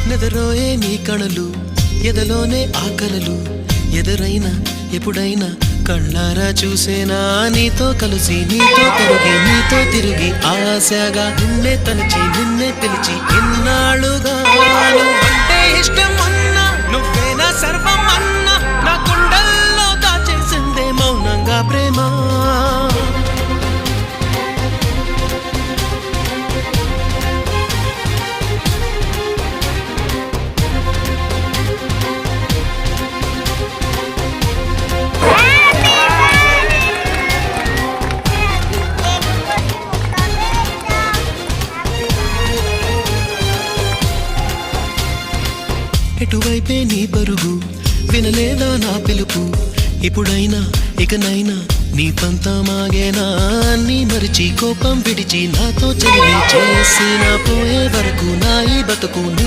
నెదరోయే నీ కణలు ఎదలోనే ఆకలలు ఎదురైనా ఎప్పుడైనా కళ్ళారా చూసేనా నీతో కలిసి నీతో పెరిగి నీతో తిరిగి ఆశగా నిన్నే తలచి నిన్నే పిలిచి ఎన్నాళ్ళుగా అంటే ఇష్టం అన్నా నువ్వేనా సర్వం అన్నా నా కుండల్లో దాచేసిందే మౌనంగా ప్రేమ ఎటువైపే నీ పరుగు వినలేదా నా పిలుపు ఇప్పుడైనా ఇకనైనా నీ పంతా మాగేనా నీ మరిచి కోపం విడిచి నాతో చెల్లి చేసిన పోయే వరకు నా ఈ బతుకు